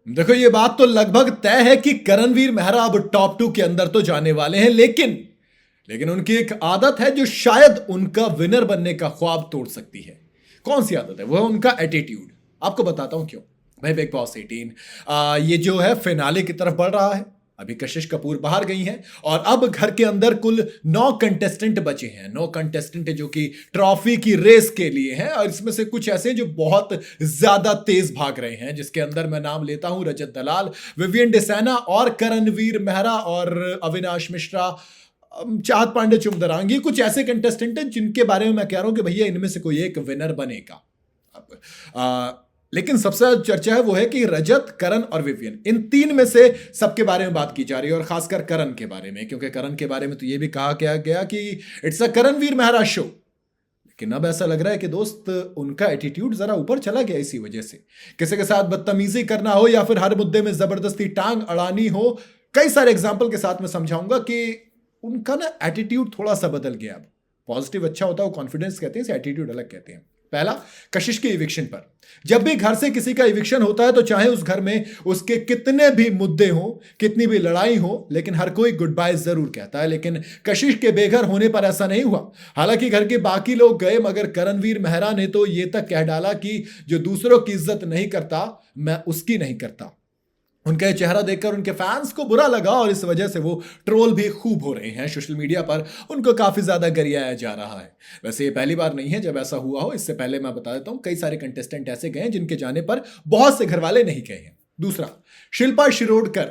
देखो, ये बात तो लगभग तय है कि करणवीर मेहरा अब टॉप 2 के अंदर तो जाने वाले हैं, लेकिन उनकी एक आदत है जो शायद उनका विनर बनने का ख्वाब तोड़ सकती है। कौन सी आदत है? वो है उनका एटीट्यूड। आपको बताता हूं क्यों। भाई, बिग बॉस 18 ये जो है फिनाले की तरफ बढ़ रहा है। अभी कशिश कपूर बाहर गई हैं और अब घर के अंदर कुल 9 कंटेस्टेंट बचे हैं। 9 कंटेस्टेंट जो कि ट्रॉफी की रेस के लिए हैं, और इसमें से कुछ ऐसे जो बहुत ज्यादा तेज भाग रहे हैं, जिसके अंदर मैं नाम लेता हूं रजत दलाल, विवियन डिसैना और करणवीर मेहरा और अविनाश मिश्रा, चाहत पांडे चुमदरांगी। कुछ ऐसे कंटेस्टेंट हैं जिनके बारे में मैं कह रहा हूं कि भैया इनमें से कोई एक विनर बनेगा। अब लेकिन सबसे ज्यादा चर्चा है वो है कि रजत, करण और विवियन, इन तीन में से सबके बारे में बात की जा रही है, और खासकर करण के बारे में, क्योंकि करण के बारे में तो ये भी कहा गया कि it's a Karanvir Mehra show. लेकिन अब ऐसा लग रहा है कि दोस्त, उनका एटीट्यूड जरा ऊपर चला गया इसी वजह से। किसी के साथ बदतमीजी करना हो या फिर हर मुद्दे में जबरदस्ती टांग अड़ानी हो, कई सारे एग्जाम्पल के साथ मैं समझाऊंगा कि उनका ना एटीट्यूड थोड़ा सा बदल गया। अब पॉजिटिव अच्छा होता है, वो कॉन्फिडेंस कहते हैं, एटीट्यूड अलग कहते हैं। पहला, कशिश के इविक्शन पर। जब भी घर से किसी का इविक्शन होता है तो चाहे उस घर में उसके कितने भी मुद्दे हो, कितनी भी लड़ाई हो, लेकिन हर कोई गुड बाय जरूर कहता है। लेकिन कशिश के बेघर होने पर ऐसा नहीं हुआ। हालांकि घर के बाकी लोग गए, मगर करणवीर मेहरा ने तो यह तक कह डाला कि जो दूसरों की इज्जत नहीं करता, मैं उसकी नहीं करता। उनका चेहरा देखकर उनके फैंस को बुरा लगा और इस वजह से वो ट्रोल भी खूब हो रहे हैं। सोशल मीडिया पर उनको काफी ज्यादा गरियाया जा रहा है। वैसे ये पहली बार नहीं है जब ऐसा हुआ हो। इससे पहले मैं बता देता हूं, कई सारे कंटेस्टेंट ऐसे गए जिनके जाने पर बहुत से घर वाले नहीं गए हैं। दूसरा, शिल्पा शिरोडकर।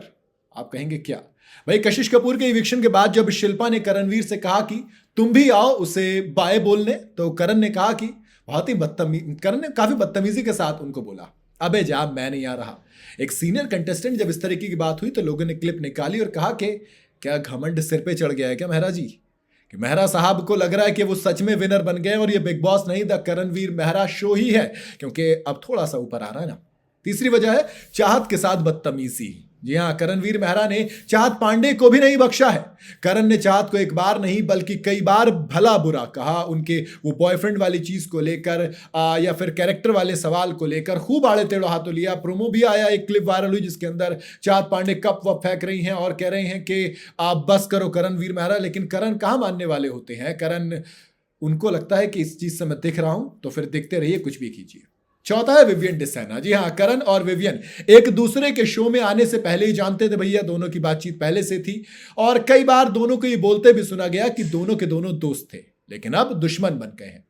आप कहेंगे क्या भाई? कशिश कपूर के इविक्शन के बाद जब शिल्पा ने करणवीर से कहा कि तुम भी आओ उसे बाय बोलने, तो करण ने कहा कि बहुत ही करण ने काफी बदतमीजी के साथ उनको बोला, अबे जा, मैं नहीं आ रहा। एक सीनियर कंटेस्टेंट जब इस तरीके की बात हुई तो लोगों ने क्लिप निकाली और कहा कि क्या घमंड सिर पे चढ़ गया है क्या मेहरा जी? कि मेहरा साहब को लग रहा है कि वो सच में विनर बन गए और ये बिग बॉस नहीं, द करणवीर मेहरा शो ही है, क्योंकि अब थोड़ा सा ऊपर आ रहा है ना। तीसरी वजह है चाहत के साथ बदतमीजी। जी हाँ, करणवीर मेहरा ने चाहत पांडे को भी नहीं बख्शा है। करण ने चाहत को एक बार नहीं बल्कि कई बार भला बुरा कहा। उनके वो बॉयफ्रेंड वाली चीज को लेकर या फिर कैरेक्टर वाले सवाल को लेकर खूब आड़े टेढ़े हाथों लिया। प्रोमो भी आया, एक क्लिप वायरल हुई जिसके अंदर चाहत पांडे कप वप फेंक रही हैं और कह रहे हैं कि आप बस करो करणवीर मेहरा। लेकिन करण कहाँ मानने वाले होते हैं। करण, उनको लगता है कि इस चीज से मैं दिख रहा हूं तो फिर दिखते रहिए, कुछ भी कीजिए। चौथा है विवियन डिसैना। जी हाँ, करण और विवियन एक दूसरे के शो में आने से पहले ही जानते थे भैया, दोनों की बातचीत पहले से थी और कई बार दोनों को ये बोलते भी सुना गया कि दोनों के दोनों दोस्त थे, लेकिन अब दुश्मन बन गए हैं।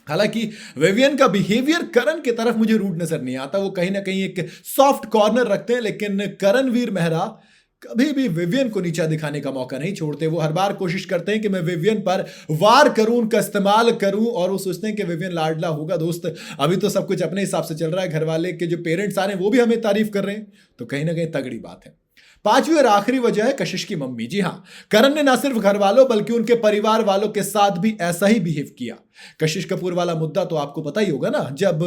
हालांकि विवियन का बिहेवियर करण की तरफ मुझे रूड नजर नहीं आता। वो कहीं ना कहीं एक सॉफ्ट कॉर्नर रखते हैं, लेकिन करणवीर मेहरा कभी भी विवियन को नीचा दिखाने का मौका नहीं छोड़ते। वो हर बार कोशिश करते हैं कि मैं विवियन पर वार करूं, उनका इस्तेमाल करूं, और वो सोचते हैं कि विवियन लाडला होगा। दोस्त, अभी तो सब कुछ अपने हिसाब से चल रहा है। घर वाले के जो पेरेंट्स आ रहे हैं वो भी हमें तारीफ कर रहे हैं, तो कहीं ना कहीं तगड़ी बात है। पांचवी और आखिरी वजह है कशिश की मम्मी। जी हां, करण ने ना सिर्फ घर वालों बल्कि उनके परिवार वालों के साथ भी ऐसा ही बिहेव किया। कशिश कपूर वाला मुद्दा तो आपको पता ही होगा ना, जब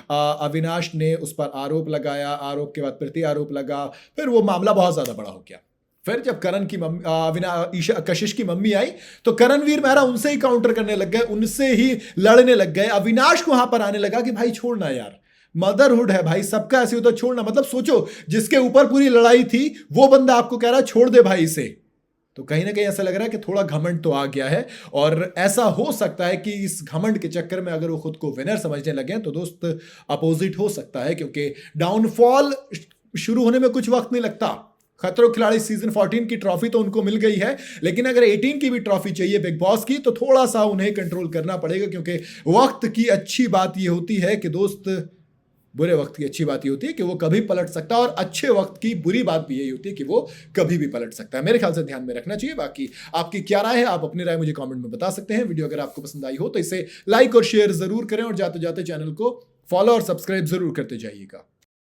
अविनाश ने उस पर आरोप लगाया, आरोप के बाद प्रति आरोप लगा, फिर वो मामला बहुत ज्यादा बड़ा हो गया। फिर जब करण की मम्मी कशिश की मम्मी आई तो करणवीर मेहरा उनसे ही काउंटर करने लग गए, उनसे ही लड़ने लग गए। अविनाश को वहां पर आने लगा कि भाई छोड़ना यार, मदरहुड है भाई, सबका ऐसे होता, छोड़ना। मतलब सोचो, जिसके ऊपर पूरी लड़ाई थी वो बंदा आपको कह रहा है छोड़ दे भाई इसे। तो कहीं ना कहीं ऐसा लग रहा है कि थोड़ा घमंड तो आ गया है, और ऐसा हो सकता है कि इस घमंड के चक्कर में अगर वो खुद को विनर समझने लगे तो दोस्त अपोजिट हो सकता है, क्योंकि डाउनफॉल शुरू होने में कुछ वक्त नहीं लगता। खतरों के खिलाड़ी सीजन 14 की ट्रॉफी तो उनको मिल गई है, लेकिन अगर 18 की भी ट्रॉफी चाहिए बिग बॉस की तो थोड़ा सा उन्हें कंट्रोल करना पड़ेगा, क्योंकि वक्त की अच्छी बात यह होती है कि दोस्त, बुरे वक्त की अच्छी बात ये होती है कि वो कभी पलट सकता है, और अच्छे वक्त की बुरी बात भी यही होती है कि वो कभी भी पलट सकता है। मेरे ख्याल से ध्यान में रखना चाहिए। बाकी आपकी क्या राय है, आप अपनी राय मुझे कमेंट में बता सकते हैं। वीडियो अगर आपको पसंद आई हो तो इसे लाइक और शेयर जरूर करें, और जाते जाते चैनल को फॉलो और सब्सक्राइब जरूर करते जाइएगा।